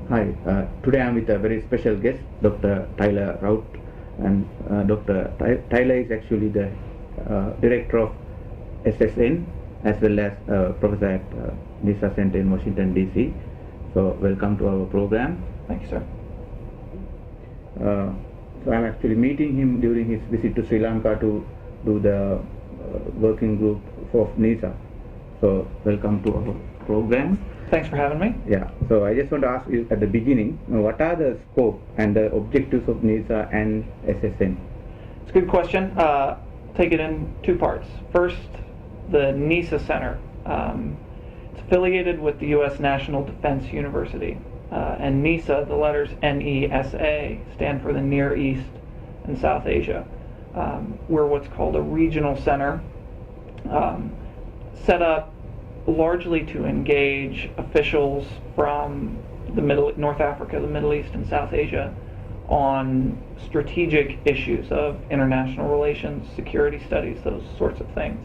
Hi, today I'm with a very special guest, Dr. Rauert, and Dr. Tyler is actually the director of SSN as well as professor at NESA Center in Washington DC. So welcome to our program. Thank you, sir. So I'm actually meeting him during his visit to Sri Lanka to do the working group for NESA. So welcome to our program. Thanks for having me. Yeah, so I just want to ask you at the beginning, what are the scope and the objectives of NESA and SSN? It's a good question. Take it in two parts. First, the NESA Center. It's affiliated with the U.S. National Defense University. And NESA, the letters NESA, stand for the Near East and South Asia. We're what's called a regional center, set up largely to engage officials from the North Africa, the Middle East, and South Asia on strategic issues of international relations, security studies, those sorts of things.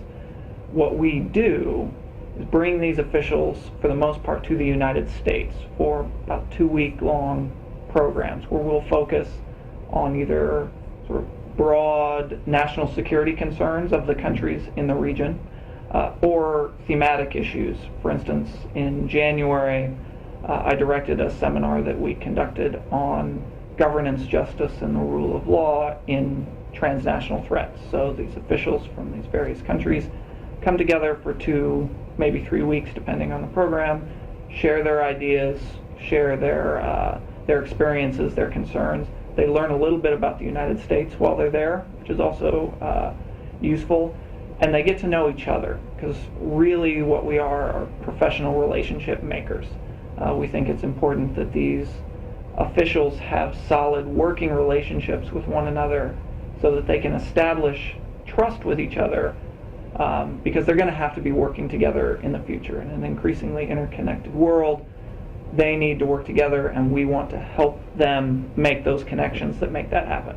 What we do is bring these officials, for the most part, to the United States for about 2-week-long programs where we'll focus on either sort of broad national security concerns of the countries in the region, or thematic issues. For instance, in January, I directed a seminar that we conducted on governance, justice, and the rule of law in transnational threats. So these officials from these various countries come together for 2, maybe 3 weeks, depending on the program, share their ideas, share their experiences, their concerns. They learn a little bit about the United States while they're there, which is also useful. And they get to know each other, because really what we are professional relationship makers. We think it's important that these officials have solid working relationships with one another so that they can establish trust with each other, because they're going to have to be working together in the future. In an increasingly interconnected world, they need to work together, and we want to help them make those connections that make that happen.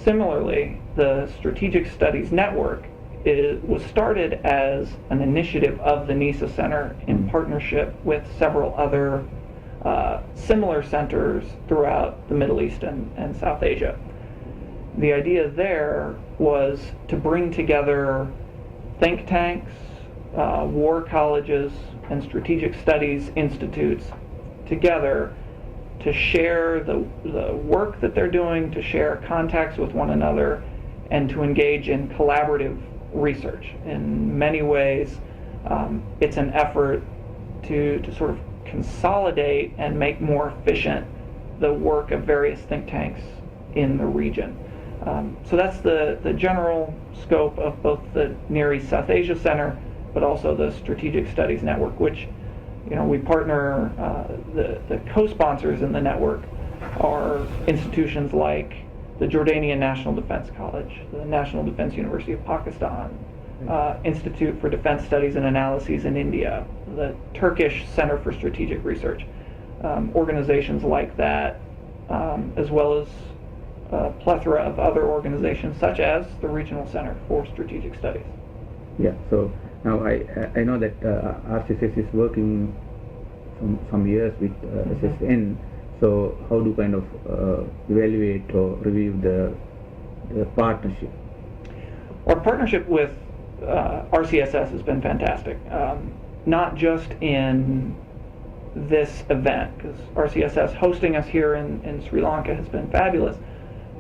Similarly, the Strategic Studies Network was started as an initiative of the NESA Center in partnership with several other similar centers throughout the Middle East and South Asia. The idea there was to bring together think tanks, war colleges, and strategic studies institutes together to share the work that they're doing, to share contacts with one another, and to engage in collaborative research. In many ways, it's an effort to sort of consolidate and make more efficient the work of various think tanks in the region. So that's the general scope of both the Near East South Asia Center, but also the Strategic Studies Network, which we partner, the co-sponsors in the network are institutions like the Jordanian National Defense College, the National Defense University of Pakistan, Institute for Defense Studies and Analyses in India, the Turkish Center for Strategic Research, organizations like that, as well as a plethora of other organizations such as the Regional Center for Strategic Studies. Yeah, so now I know that RCSS is working some years with SSN. So how do kind of evaluate or review the partnership? Our partnership with RCSS has been fantastic, not just in this event, because RCSS hosting us here in Sri Lanka has been fabulous,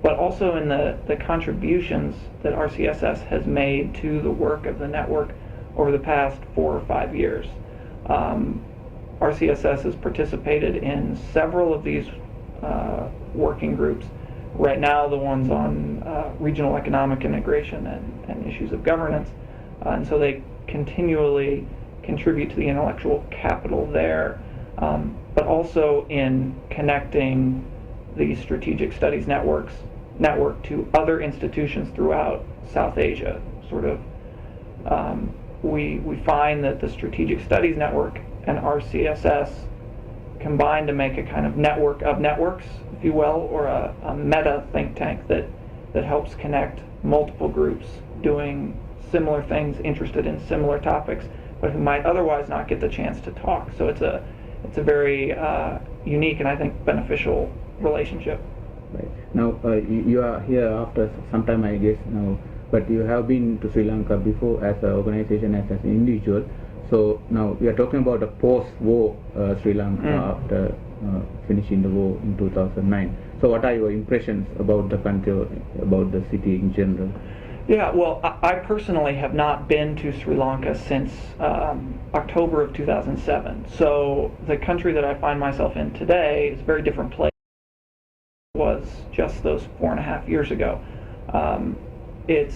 but also in the contributions that RCSS has made to the work of the network over the past 4 or 5 years. RCSS has participated in several of these working groups. Right now, the ones on regional economic integration and issues of governance. And so they continually contribute to the intellectual capital there, but also in connecting the Strategic Studies Network to other institutions throughout South Asia. Sort of, we find that the Strategic Studies Network and RCSS combine to make a kind of network of networks, if you will, or a meta think tank that helps connect multiple groups doing similar things, interested in similar topics, but who might otherwise not get the chance to talk. So it's a very unique and I think beneficial relationship. Right. Now, you are here after some time, I guess, now, but you have been to Sri Lanka before as an organization, as an individual. So now we are talking about a post-war Sri Lanka after finishing the war in 2009. So what are your impressions about the country, about the city in general? Yeah, well, I personally have not been to Sri Lanka since October of 2007. So the country that I find myself in today is a very different place than it was just those 4.5 years ago. It's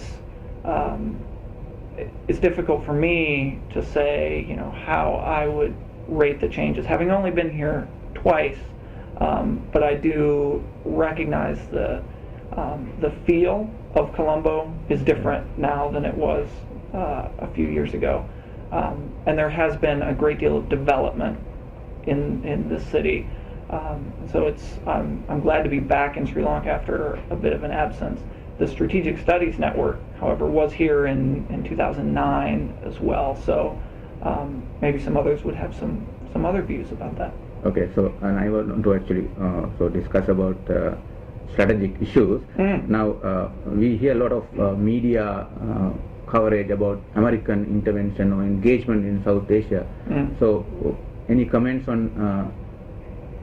difficult for me to say, how I would rate the changes, having only been here twice. But I do recognize the feel of Colombo is different now than it was a few years ago, and there has been a great deal of development in this city. So I'm glad to be back in Sri Lanka after a bit of an absence. The Strategic Studies Network, however, was here in 2009 as well. So maybe some others would have some other views about that. Okay, so and I want to actually discuss about strategic issues. Now we hear a lot of media coverage about American intervention or engagement in South Asia. So any comments on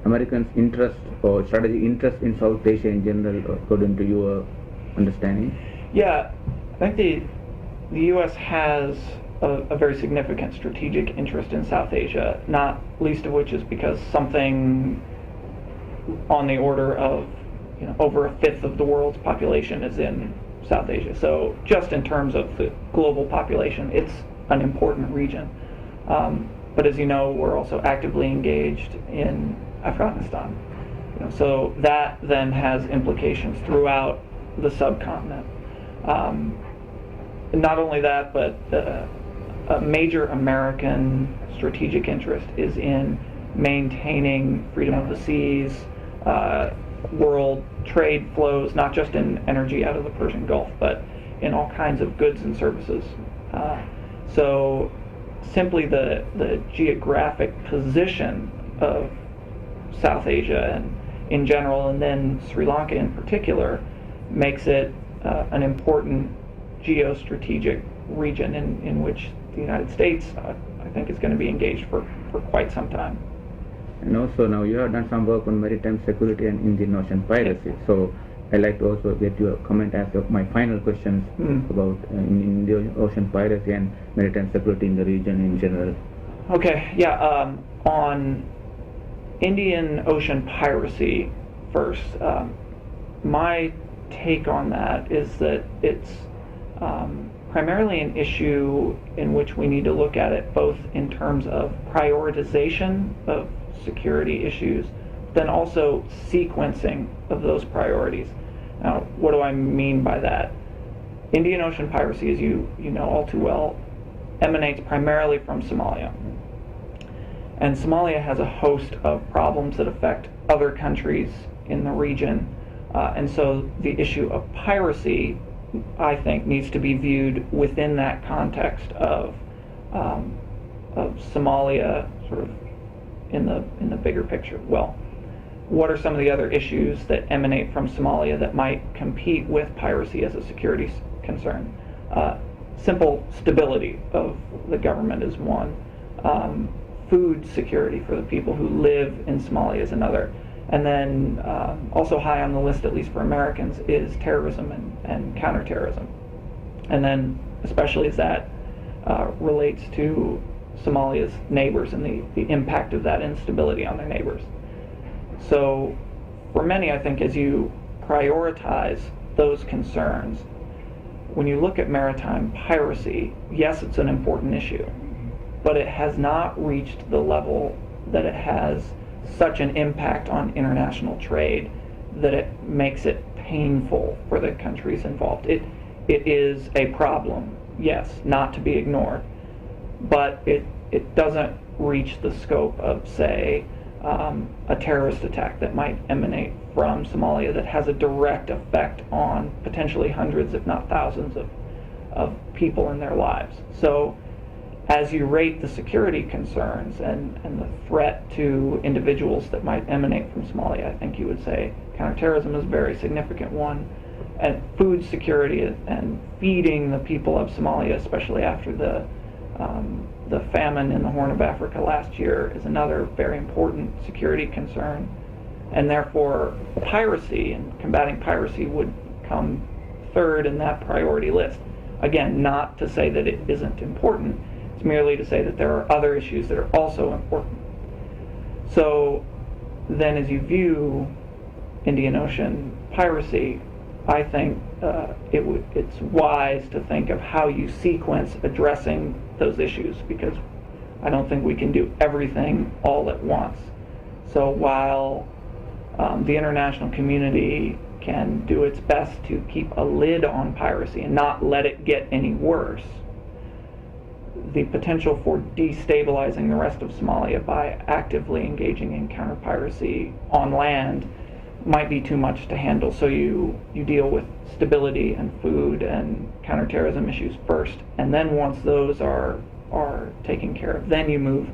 Americans' interest or strategic interest in South Asia in general, according to your understanding? Yeah, I think the U.S. has a very significant strategic interest in South Asia, not least of which is because something on the order of over 1/5 of the world's population is in South Asia. So just in terms of the global population, it's an important region. But as you know, we're also actively engaged in Afghanistan. So that then has implications throughout the subcontinent. Not only that, but a major American strategic interest is in maintaining freedom of the seas, world trade flows, not just in energy out of the Persian Gulf, but in all kinds of goods and services. So simply the geographic position of South Asia and in general, and then Sri Lanka in particular, makes it an important geostrategic region in which the United States, I think, is going to be engaged for quite some time. And also now you have done some work on maritime security and Indian Ocean piracy. So I'd like to also get your comment as of my final questions about Indian Ocean piracy and maritime security in the region in general. Okay, yeah, on Indian Ocean piracy first, my take on that is that it's primarily an issue in which we need to look at it both in terms of prioritization of security issues, then also sequencing of those priorities. Now, what do I mean by that? Indian Ocean piracy, as you know all too well, emanates primarily from Somalia. And Somalia has a host of problems that affect other countries in the region. And so the issue of piracy, I think, needs to be viewed within that context of Somalia sort of in the bigger picture. Well, what are some of the other issues that emanate from Somalia that might compete with piracy as a security concern? Simple stability of the government is one. Food security for the people who live in Somalia is another. And then also high on the list, at least for Americans, is terrorism and counterterrorism. And then especially as that relates to Somalia's neighbors and the impact of that instability on their neighbors. So for many, I think, as you prioritize those concerns, when you look at maritime piracy, yes, it's an important issue, but it has not reached the level that it has such an impact on international trade that it makes it painful for the countries involved. It is a problem, yes, not to be ignored, but it doesn't reach the scope of, say, a terrorist attack that might emanate from Somalia that has a direct effect on potentially hundreds, if not thousands, of people in their lives. So as you rate the security concerns and the threat to individuals that might emanate from Somalia, I think you would say counterterrorism is a very significant one. And food security and feeding the people of Somalia, especially after the famine in the Horn of Africa last year, is another very important security concern. And therefore, piracy and combating piracy would come third in that priority list. Again, not to say that it isn't important, it's merely to say that there are other issues that are also important. So then as you view Indian Ocean piracy, I think it's wise to think of how you sequence addressing those issues, because I don't think we can do everything all at once. So while the international community can do its best to keep a lid on piracy and not let it get any worse, the potential for destabilizing the rest of Somalia by actively engaging in counter-piracy on land might be too much to handle. So you deal with stability and food and counterterrorism issues first, and then once those are taken care of, then you move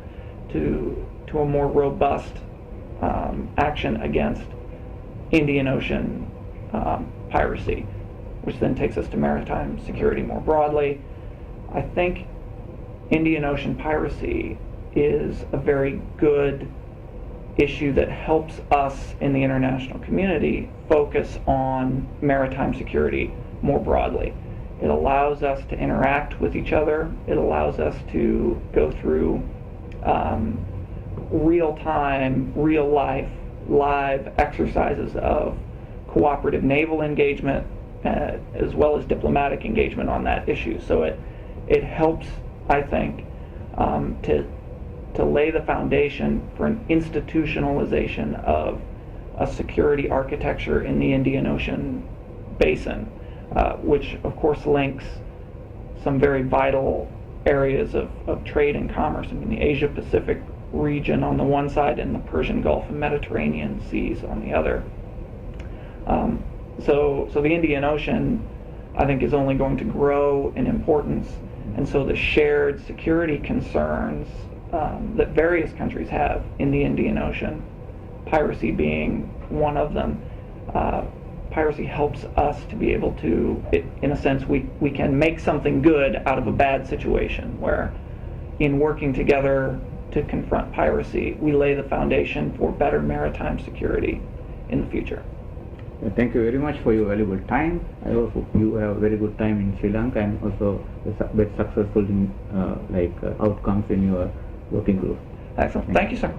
to a more robust action against Indian Ocean piracy, which then takes us to maritime security more broadly. I think Indian Ocean piracy is a very good issue that helps us in the international community focus on maritime security more broadly. It allows us to interact with each other. It allows us to go through real-time, real-life, live exercises of cooperative naval engagement as well as diplomatic engagement on that issue. So it helps, I think, to lay the foundation for an institutionalization of a security architecture in the Indian Ocean basin, which of course links some very vital areas of trade and commerce. I mean, the Asia-Pacific region on the one side and the Persian Gulf and Mediterranean seas on the other. So the Indian Ocean, I think, is only going to grow in importance, and so the shared security concerns that various countries have in the Indian Ocean, piracy being one of them, piracy helps us to be able to, in a sense, we can make something good out of a bad situation, where in working together to confront piracy, we lay the foundation for better maritime security in the future. Thank you very much for your valuable time. I hope you have a very good time in Sri Lanka and also very successful in outcomes in your working group. Excellent. Thank you, sir.